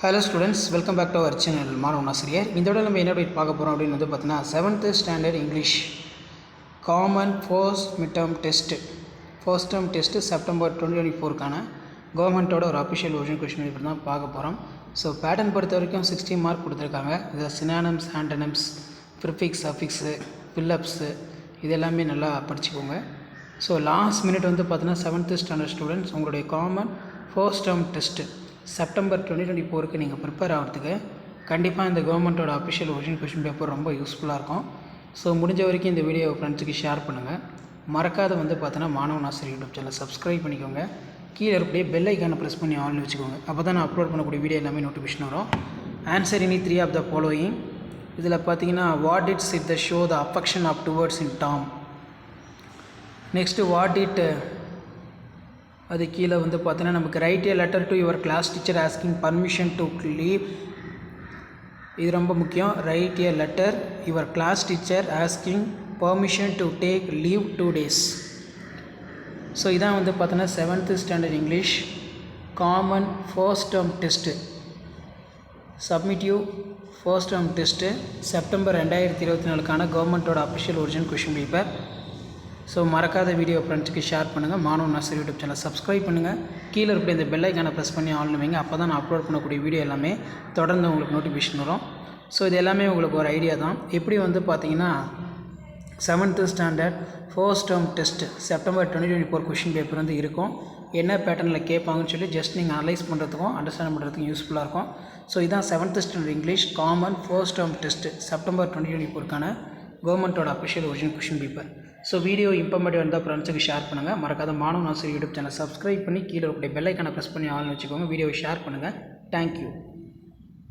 Hello students, welcome back to our channel மாணவன் ஆசிரியர். இந்த தடவை நம்ம என்ன பார்க்க போகிறோம் அப்படின்னு வந்து பார்த்தீங்கன்னா 7th standard English common first term test September 2024க்கான கவர்மெண்ட்டோட ஒரு அஃபிஷியல் ஒரிஜினல் கொஷின் பேப்பர் தான் பார்க்க போகிறோம். ஸோ பேட்டர்ன் பொறுத்த வரைக்கும் 60 மார்க் கொடுத்துருக்காங்க. இதில் சினானம்ஸ், ஆண்டனம்ஸ், ப்ரிஃபிக்ஸ், அஃபிக்ஸு, ஃபில்லப்ஸு இது எல்லாமே நல்லா படிச்சுக்கோங்க. ஸோ லாஸ்ட் மினிட் வந்து பார்த்தீங்கன்னா 7th ஸ்டாண்டர்ட் ஸ்டூடெண்ட்ஸ் உங்களுடைய common first term test September 2024க்கு நீங்கள் ப்ரிப்பேர் ஆகிறதுக்கு கண்டிப்பாக இந்த கவர்மெண்ட்டோட அஃபிஷியல் ஒரிஜினல் கொஷின் பேப்பர் ரொம்ப யூஸ்ஃபுல்லாக இருக்கும். ஸோ முடிஞ்ச வரைக்கும் இந்த வீடியோ ஃப்ரெண்ட்ஸுக்கு ஷேர் பண்ணுங்கள். மறக்காத வந்து பார்த்தீங்கன்னா மாணவன் ஆசிரியர் யூடியூப் சேனல் சப்ஸ்கிரைப் பண்ணிக்கோங்க. கீழே இருக்கக்கூடிய பெல் ஐக்கானை ப்ரெஸ் பண்ணி ஆன்லைன் வச்சுக்கோங்க. அப்போ தான் நான் அப்லோட் பண்ணக்கூடிய வீடியோ எல்லாமே நோட்டிஃபிகேஷன் வரும். ஆன்சர் இனி 3 ஆஃப் த ஃபாலோயிங். இதில் பார்த்தீங்கன்னா what it's it the show the affection of towards in Tom. Next what it அது கீழே வந்து பார்த்தீங்கன்னா நமக்கு write a letter to your class teacher asking permission to leave. இது ரொம்ப முக்கியம். Write a letter your class teacher asking permission to take leave 2 days. So இதான் வந்து பார்த்தீங்கன்னா 7th standard English common first term test summative first term test September 2024க்கான கவர்மெண்ட்டோட official original question paper. So மறக்காத video ஃப்ரெண்ட்ஸுக்கு share பண்ணுங்கள். மாணவன் ஆசிரியர் யூடியூப் சேனல் சப்ஸ்கிரைப் பண்ணுங்கள். கீழே இருக்கக்கூடிய இந்த பெல் ஐக்கானை ப்ரெஸ் பண்ணி ஆன்லைன் வைங்க. அப்போ தான் நான் அப்லோட் பண்ணக்கூடிய வீடியோ எல்லாமே தொடர்ந்து உங்களுக்கு நோட்டிஃபிகேஷன் வரும். ஸோ இது எல்லாமே உங்களுக்கு ஒரு ஐடியா தான். எப்படி வந்து பார்த்தீங்கன்னா 7th standard first term test September 2024 question paper வந்து இருக்கும். என்ன பேட்டர்னில் கேட்பாங்கன்னு சொல்லி ஜஸ்ட் நீங்கள் அனலைஸ் பண்ணுறதுக்கும் அண்டர்ஸ்டாண்ட் பண்ணுறதுக்கும் யூஸ்ஃபுல்லாக இருக்கும். ஸோ இதான் 7th standard English common first term test September 2024க்கான கவர்மெண்ட்டோட official original question paper. So video important இருந்தால் ஃப்ரெண்ட்ஸுக்கு ஷேர் பண்ணுங்கள். மறக்காத மாணவன் ஆசிரியர் யூடியூப் சேனல் சப்ஸ்கிரைப் பண்ணி கீழே இருக்கக்கூடிய பெல் ஐக்கானை ப்ரெஸ் பண்ணி ஆன்லைன் வச்சுக்கோங்க. வீடியோவை ஷேர் பண்ணுங்கள். தேங்க்யூ.